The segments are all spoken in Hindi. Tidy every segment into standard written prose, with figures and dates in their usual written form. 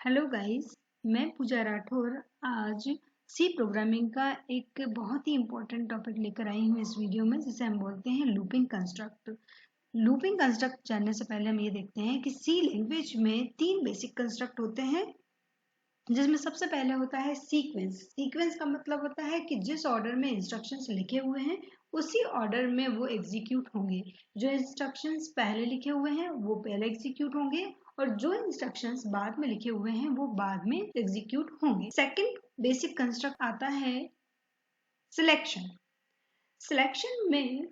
हेलो गाइस, मैं पूजा राठौर आज सी प्रोग्रामिंग का एक बहुत ही इम्पोर्टेंट टॉपिक लेकर आई हूँ इस वीडियो में, जिसे हम बोलते हैं लूपिंग कंस्ट्रक्ट। लूपिंग कंस्ट्रक्ट जानने से पहले हम ये देखते हैं कि सी लैंग्वेज में तीन बेसिक कंस्ट्रक्ट होते हैं, जिसमें सबसे पहले होता है सीक्वेंस। सीक्वेंस का मतलब होता है कि जिस ऑर्डर में इंस्ट्रक्शंस लिखे हुए हैं उसी ऑर्डर में वो एग्जीक्यूट होंगे। जो इंस्ट्रक्शंस पहले लिखे हुए हैं वो पहले एग्जीक्यूट होंगे और जो इंस्ट्रक्शंस बाद में लिखे हुए हैं वो बाद में एग्जीक्यूट होंगे। सेकंड बेसिक कंस्ट्रक्ट आता है सिलेक्शन। सिलेक्शन में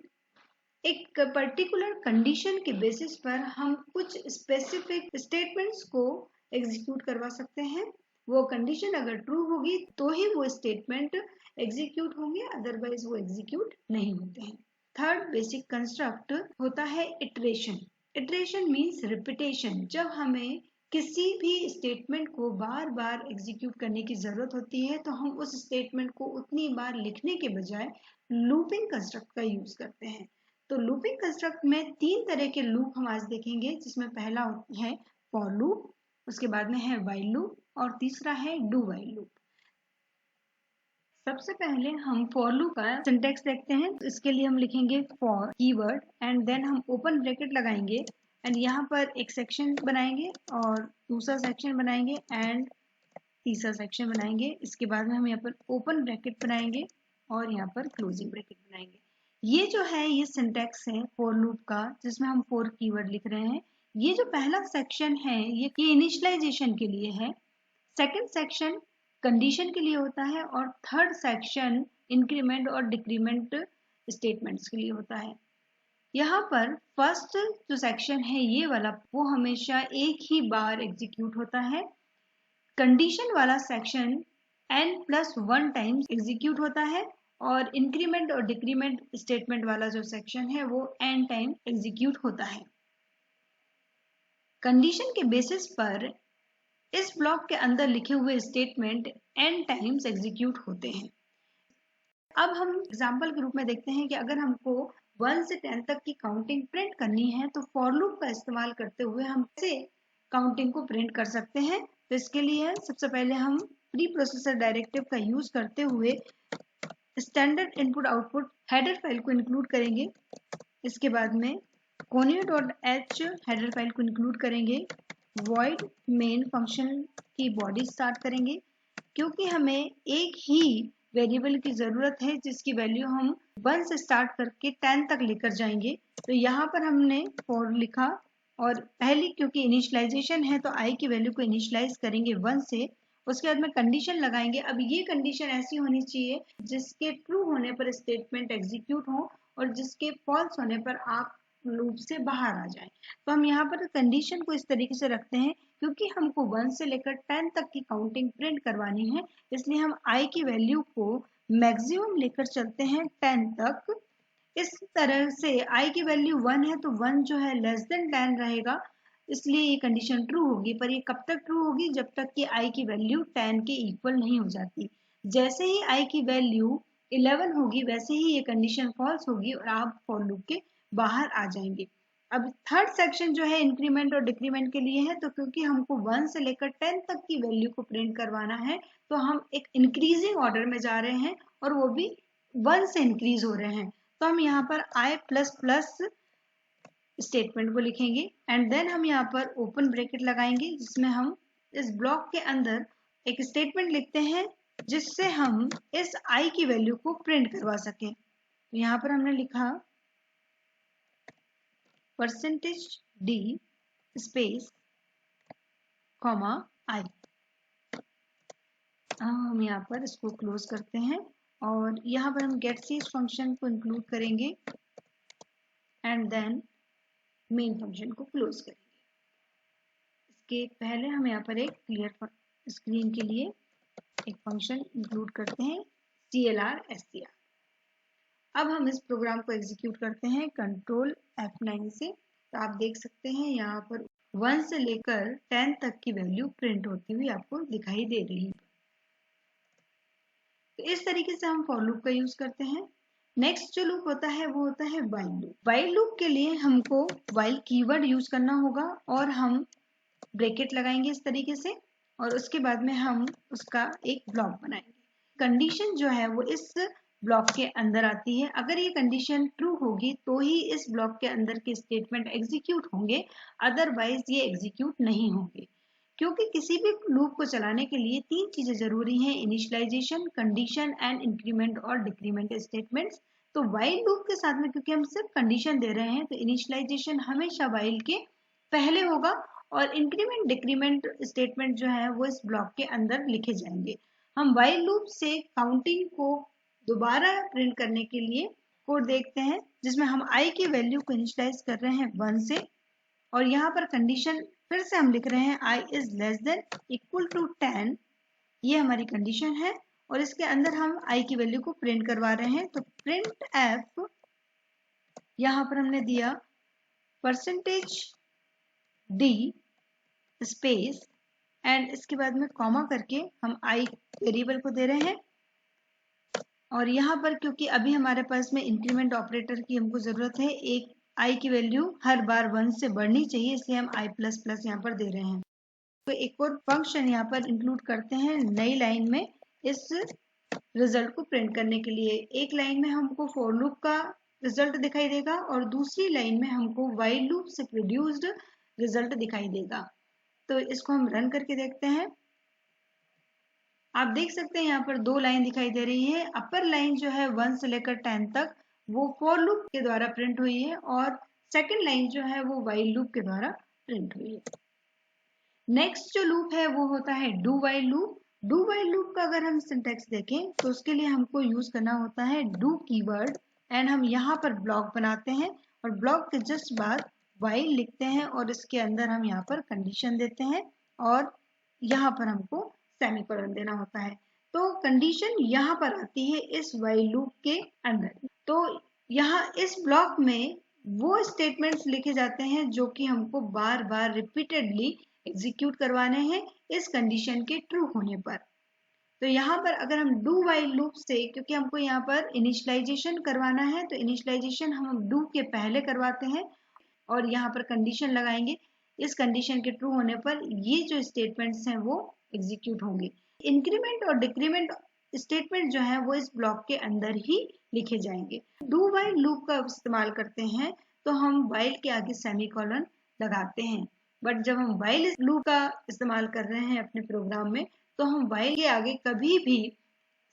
एक पर्टिकुलर कंडीशन के बेसिस पर हम कुछ स्पेसिफिक स्टेटमेंट्स को एग्जीक्यूट करवा सकते हैं। वो कंडीशन अगर ट्रू होगी तो ही वो स्टेटमेंट एग्जीक्यूट होंगे, अदरवाइज वो एग्जीक्यूट नहीं होते हैं। थर्ड बेसिक कंस्ट्रक्ट होता है इटरेशन। Iteration means repetition. जब हमें किसी भी स्टेटमेंट को बार बार एग्जीक्यूट करने की जरूरत होती है तो हम उस स्टेटमेंट को उतनी बार लिखने के बजाय लूपिंग कंस्ट्रक्ट का यूज करते हैं। तो लूपिंग कंस्ट्रक्ट में तीन तरह के लूप हम आज देखेंगे, जिसमें पहला है फॉर लूप, उसके बाद में है व्हाइल लूप और तीसरा है डू व्हाइल लूप। सबसे पहले हम फॉर लूप का सिंटैक्स देखते हैं। तो इसके लिए हम लिखेंगे फॉर कीवर्ड एंड देन हम ओपन ब्रैकेट लगाएंगे एंड यहाँ पर एक सेक्शन बनाएंगे और दूसरा सेक्शन बनाएंगे एंड तीसरा सेक्शन बनाएंगे। इसके बाद में हम यहाँ पर ओपन ब्रैकेट बनाएंगे और यहाँ पर क्लोजिंग ब्रैकेट बनाएंगे। ये जो है ये सिंटैक्स है फॉर लूप का, जिसमें हम फॉर कीवर्ड लिख रहे हैं। ये जो पहला सेक्शन है ये इनिशियलाइजेशन के लिए है, सेकंड सेक्शन कंडीशन के लिए होता है और थर्ड सेक्शन इंक्रीमेंट और डिक्रीमेंट स्टेटमेंट्स के लिए होता है। यहाँ पर फर्स्ट जो सेक्शन है ये वाला वो हमेशा एक ही बार एग्जीक्यूट होता है। कंडीशन वाला सेक्शन n+1 टाइम्स एग्जीक्यूट होता है और इंक्रीमेंट और डिक्रीमेंट स्टेटमेंट वाला जो सेक्शन है वो n टाइम एग्जीक्यूट होता है। कंडीशन के बेसिस पर इस ब्लॉक के अंदर लिखे हुए स्टेटमेंट n टाइम्स एग्जीक्यूट होते हैं। अब हम एग्जाम्पल के रूप में देखते हैं कि अगर हमको 1 से 10 तक की काउंटिंग प्रिंट करनी है तो फॉर लूप का इस्तेमाल करते हुए हम कैसे काउंटिंग को प्रिंट कर सकते हैं। तो इसके लिए सबसे पहले हम प्री प्रोसेसर डायरेक्टिव का यूज करते हुए standard input output header file को इंक्लूड करेंगे। इसके बाद में conio.h हेडर फाइल को इंक्लूड करेंगे। void मेन फंक्शन की बॉडी स्टार्ट करेंगे, क्योंकि हमें एक ही वेरिएबल की जरूरत है जिसकी वैल्यू हम 1 से स्टार्ट करके 10 तक लेकर जाएंगे। तो यहाँ पर हमने फॉर लिखा और पहली क्योंकि इनिशियलाइजेशन है तो i की वैल्यू को इनिशियलाइज करेंगे 1 से। उसके बाद में कंडीशन लगाएंगे। अब ये कंडीशन ऐसी होनी चाहिए जिसके ट्रू होने पर स्टेटमेंट एग्जीक्यूट हो और जिसके फॉल्स होने पर आप लूप से बाहर आ जाएं। तो हम यहाँ पर कंडीशन को इस तरीके से रखते हैं, क्योंकि हमको 1 से लेकर 10 तक की काउंटिंग प्रिंट करवानी है, इसलिए हम i की वैल्यू को मैक्सिमम लेकर चलते हैं 10 तक। इस तरह से i की वैल्यू 1 है तो 1 जो है लेस देन 10 रहेगा, इसलिए ये कंडीशन ट्रू होगी। पर ये कब तक ट्रू होगी? जब तक कि i की वैल्यू 10 के इक्वल नहीं हो जाती। जैसे ही i की वैल्यू 11 होगी वैसे ही ये कंडीशन फॉल्स होगी और आप फॉर लूप के बाहर आ जाएंगे। अब थर्ड सेक्शन जो है इंक्रीमेंट और डिक्रीमेंट के लिए है, तो क्योंकि हमको 1 से लेकर 10 तक की वैल्यू को प्रिंट करवाना है तो हम एक इंक्रीजिंग ऑर्डर में जा रहे हैं और वो भी 1 से इंक्रीज हो रहे हैं। तो हम यहाँ पर i++ स्टेटमेंट को लिखेंगे एंड देन हम यहाँ पर ओपन ब्रैकेट लगाएंगे, जिसमें हम इस ब्लॉक के अंदर एक स्टेटमेंट लिखते हैं जिससे हम इस i की वैल्यू को प्रिंट करवा सकें। तो यहाँ पर हमने लिखा %d स्पेस कॉमा i। हम यहाँ पर इसको क्लोज करते हैं और यहाँ पर हम getSys फंक्शन को इंक्लूड करेंगे एंड देन मेन फंक्शन को क्लोज करेंगे। इसके पहले हम यहाँ पर एक क्लियर स्क्रीन के लिए एक फंक्शन इंक्लूड करते हैं clr_str। अब हम इस प्रोग्राम को एग्जीक्यूट करते हैं कंट्रोल F9 से। तो आप देख सकते हैं यहाँ पर 1 से लेकर 10 तक की वैल्यू प्रिंट होती हुई आपको दिखाई दे रही है। तो इस तरीके से हम फॉर लूप का यूज करते हैं। नेक्स्ट जो लूप होता है वो होता है व्हाइल लूप। व्हाइल लूप के लिए हमको व्हाइल कीवर्ड यूज करना होगा और हम ब्रैकेट लगाएंगे इस तरीके से और उसके बाद में हम उसका एक ब्लॉक बनाएंगे। कंडीशन जो है वो इस ब्लॉक के अंदर आती है। अगर ये कंडीशन ट्रू होगी तो ही इस ब्लॉक के अंदर के स्टेटमेंट एग्जीक्यूट होंगे, अदरवाइज ये एग्जीक्यूट नहीं होंगे। क्योंकि किसी भी लूप को चलाने के लिए तीन चीजें जरूरी हैं, इनिशियलाइजेशन, कंडीशन एंड इंक्रीमेंट और डिक्रीमेंट स्टेटमेंट्स। तो व्हाइल लूप के साथ में क्योंकि हम सिर्फ कंडीशन दे रहे हैं तो इनिशियलाइजेशन हमेशा व्हाइल के पहले होगा और इंक्रीमेंट डिक्रीमेंट स्टेटमेंट जो है वो इस ब्लॉक के अंदर लिखे जाएंगे। हम व्हाइल लूप से काउंटिंग को दोबारा प्रिंट करने के लिए कोड देखते हैं, जिसमें हम i की वैल्यू को इनिशियलाइज कर रहे हैं 1 से, और यहाँ पर कंडीशन फिर से हम लिख रहे हैं i is less than equal to 10। ये हमारी कंडीशन है और इसके अंदर हम i की वैल्यू को प्रिंट करवा रहे हैं। तो प्रिंट एफ यहाँ पर हमने दिया परसेंटेज d स्पेस एंड इसके बाद में कॉमा करके हम i वेरिएबल को दे रहे हैं। और यहाँ पर क्योंकि अभी हमारे पास में इंक्रीमेंट ऑपरेटर की हमको जरूरत है, एक i की वैल्यू हर बार 1 से बढ़नी चाहिए, इसलिए हम i प्लस प्लस यहाँ पर दे रहे हैं। तो एक और फंक्शन यहाँ पर इंक्लूड करते हैं नई लाइन में इस रिजल्ट को प्रिंट करने के लिए। एक लाइन में हमको फॉर लूप का रिजल्ट दिखाई देगा और दूसरी लाइन में हमको व्हाइल लूप से प्रोड्यूस्ड रिजल्ट दिखाई देगा। तो इसको हम रन करके देखते हैं। आप देख सकते हैं यहाँ पर दो लाइन दिखाई दे रही है। अपर लाइन जो है 1 से लेकर 10 तक वो फॉर लूप के द्वारा प्रिंट हुई है और सेकंड लाइन जो है वो व्हाइल लूप के द्वारा प्रिंट हुई है। नेक्स्ट जो लूप है वो होता है do while loop. Do while loop का अगर हम सिंटैक्स देखें तो उसके लिए हमको यूज करना होता है डू कीवर्ड एंड हम यहाँ पर ब्लॉक बनाते हैं और ब्लॉक के जस्ट बाद व्हाइल लिखते हैं और इसके अंदर हम यहाँ पर कंडीशन देते हैं और यहाँ पर हमको सेमीकोलन देना होता है। तो कंडीशन यहाँ पर आती है इस व्हाइल लूप के अंदर। तो यहाँ इस ब्लॉक में वो स्टेटमेंट्स लिखे जाते हैं जो कि हमको बार बार रिपीटेडली एग्जीक्यूट करवाने हैं इस कंडीशन के ट्रू होने पर। तो यहाँ पर अगर हम डू व्हाइल लूप से, क्योंकि हमको यहाँ पर इनिशियलाइजेशन करवाना है तो इनिशियलाइजेशन हम डू के पहले करवाते हैं और यहाँ पर कंडीशन लगाएंगे। इस कंडीशन के ट्रू होने पर ये जो स्टेटमेंट्स हैं वो एग्जीक्यूट होंगे। इंक्रीमेंट और डिक्रीमेंट स्टेटमेंट जो है वो इस ब्लॉक के अंदर ही लिखे जाएंगे। डू व्हाइल लूप का इस्तेमाल करते हैं तो हम व्हाइल के आगे सेमीकोलन लगाते हैं, बट जब हम व्हाइल लूप का इस्तेमाल कर रहे हैं अपने प्रोग्राम में तो हम व्हाइल के आगे कभी भी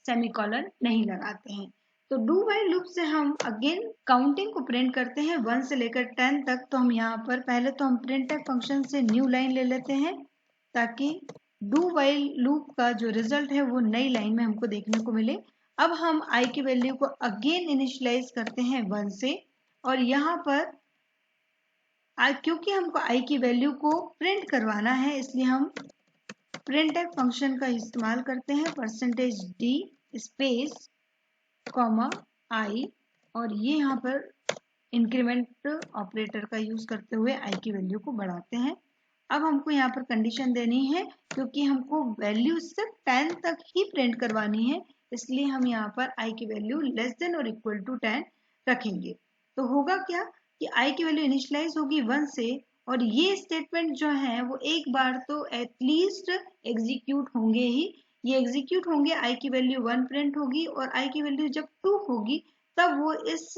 सेमीकोलन नहीं लगाते हैं। तो डू व्हाइल लूप से हम अगेन काउंटिंग को प्रिंट करते हैं 1 से लेकर 10 तक। तो हम यहाँ पर पहले तो हम प्रिंटफ फंक्शन से न्यू लाइन ले लेते हैं ताकि डू व्हाइल लूप का जो रिजल्ट है वो नई लाइन में हमको देखने को मिले। अब हम i की वैल्यू को अगेन इनिशियलाइज करते हैं 1 से और यहाँ पर क्योंकि हमको i की वैल्यू को प्रिंट करवाना है इसलिए हम प्रिंटफ फंक्शन का इस्तेमाल करते हैं percentage d space comma i और ये यहाँ पर इंक्रीमेंट ऑपरेटर का यूज करते हुए i की वैल्यू को बढ़ाते हैं। अब हमको यहाँ पर कंडीशन देनी है क्योंकि हमको वैल्यू सिर्फ 10 तक ही प्रिंट करवानी है, इसलिए हम यहाँ पर i की वैल्यू लेस देन और इक्वल टू 10 रखेंगे। तो होगा क्या कि i की वैल्यू इनिशियलाइज होगी 1 से और ये स्टेटमेंट जो है वो एक बार तो एटलीस्ट एग्जीक्यूट होंगे ही। ये एग्जीक्यूट होंगे, i की वैल्यू 1 प्रिंट होगी और i की वैल्यू जब 2 होगी तब वो इस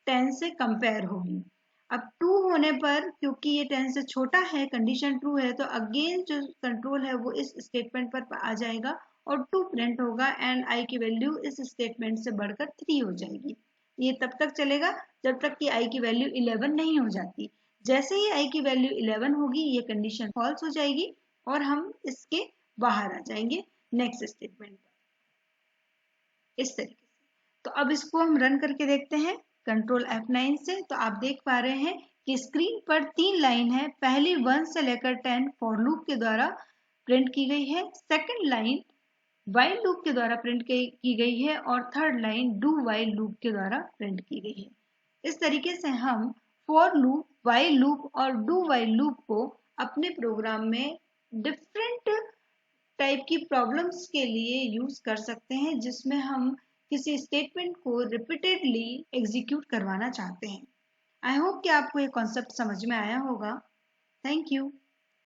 10 से कंपेयर होगी। अब 2 होने पर क्योंकि ये 10 से छोटा है, कंडीशन ट्रू है, तो अगेन जो कंट्रोल है वो इस स्टेटमेंट पर आ जाएगा और 2 प्रिंट होगा एंड i की वैल्यू इस स्टेटमेंट से बढ़कर 3 हो जाएगी। ये तब तक चलेगा जब तक कि i की वैल्यू 11 नहीं हो जाती। जैसे ही i की वैल्यू 11 होगी ये कंडीशन फॉल्स हो जाएगी और हम इसके बाहर आ जाएंगे नेक्स्ट स्टेटमेंट पर, इस तरीके से। तो अब इसको हम रन करके देखते हैं कंट्रोल F9 से। तो आप देख पा रहे हैं कि स्क्रीन पर 3 लाइन है। पहली 1 से लेकर 10 फॉर लूप के द्वारा प्रिंट की गई है, सेकंड लाइन व्हाइल लूप के द्वारा प्रिंट की गई है और third line do while loop के द्वारा प्रिंट की गई है। इस तरीके से हम फॉर लूप, व्हाइल लूप और डू व्हाइल लूप को अपने प्रोग्राम में डिफरेंट टाइप की प्रॉब्लम्स के लिए यूज कर सकते हैं जिसमें हम किसी स्टेटमेंट को रिपीटेडली एग्जीक्यूट करवाना चाहते हैं। आई होप कि आपको ये कॉन्सेप्ट समझ में आया होगा। Thank you.